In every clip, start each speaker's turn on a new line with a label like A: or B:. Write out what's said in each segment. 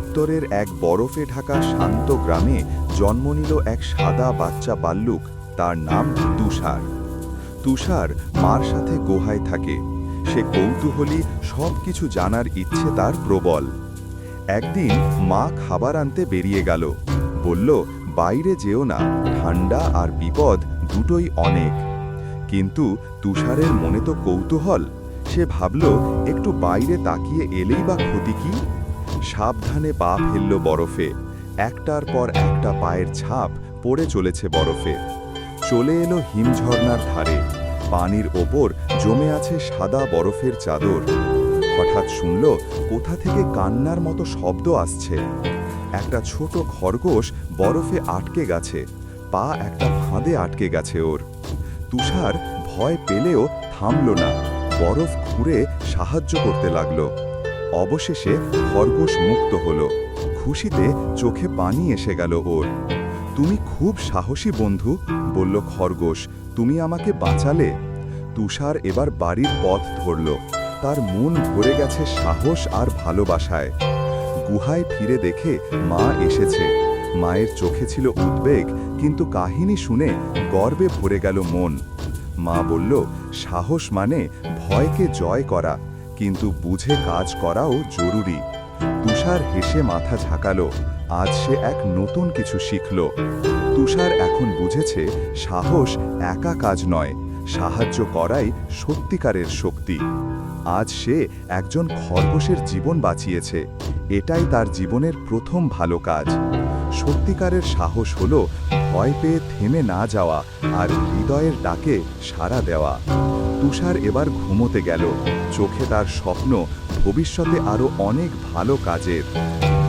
A: উত্তরের এক বরফে ঢাকা শান্ত গ্রামে জন্ম নিল এক সাদা বাচ্চা বাল্লুক। তার নাম তুষার। তুষার মার সাথে গুহায় থাকে। সে কৌতূহলী, সব কিছু জানার ইচ্ছে তার প্রবল। একদিন মা খাবার আনতে বেরিয়ে গেল। বলল, বাইরে যেও না, ঠান্ডা আর বিপদ দুটোই অনেক। কিন্তু তুষারের মনে তো কৌতূহল। সে ভাবল, একটু বাইরে তাকিয়ে এলেই বা ক্ষতি কি। সাবধানে পা ফেলল বরফে। একটার পর একটা পায়ের ছাপ পড়ে চলেছে বরফে। চলে এলো হিমঝর্ণার ধারে। পানির ওপর জমে আছে সাদা বরফের চাদর। হঠাৎ শুনল কোথা থেকে কান্নার মতো শব্দ আসছে। একটা ছোট খরগোশ বরফে আটকে গেছে। পা একটা ফাঁদে আটকে গেছে ওর। তুষার ভয় পেলেও থামল না। বরফ খুঁড়ে সাহায্য করতে লাগলো। অবশেষে খরগোশ মুক্ত হলো। খুশিতে চোখে পানি এসে গেল ওর। তুমি খুব সাহসী বন্ধু, বলল খরগোশ, তুমি আমাকে বাঁচালে। তুষার এবার বাড়ির পথ ধরল। তার মন ভরে গেছে সাহস আর ভালোবাসায়। গুহায় ফিরে দেখে মা এসেছে। মায়ের চোখে ছিল উদ্বেগ, কিন্তু কাহিনী শুনে গর্বে ভরে গেল মন। মা বলল, সাহস মানে ভয়কে জয় করা, কিন্তু বুঝে কাজ করাও জরুরি। তুষার হেসে মাথা ঝাঁকালো। আজ সে এক নতুন কিছু শিখল। তুষার এখন বুঝেছে, সাহস একা কাজ নয়, সাহায্য করাই সত্যিকারের শক্তি। আজ সে একজন খরগোশের জীবন বাঁচিয়েছে। এটাই তার জীবনের প্রথম ভালো কাজ। সত্যিকারের সাহস হলো ভয় পেয়ে থেমে না যাওয়া আর হৃদয়ের ডাকে সাড়া দেওয়া। তুষার এবার ঘুমোতে গেল। চোখে তার স্বপ্ন, ভবিষ্যতে আরো অনেক ভালো কাজের।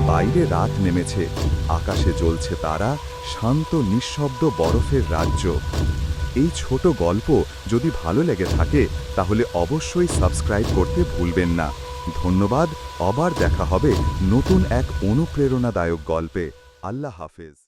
A: বাইরে রাত নেমেছে। আকাশে জ্বলছে তারা, শান্ত নিঃশব্দ বরফের রাজ্য। এই ছোট গল্প যদি ভালো লেগে থাকে তাহলে অবশ্যই সাবস্ক্রাইব করতে ভুলবেন না। ধন্যবাদ। আবার দেখা হবে নতুন এক অনুপ্রেরণাদায়ক গল্পে। আল্লাহ হাফেজ।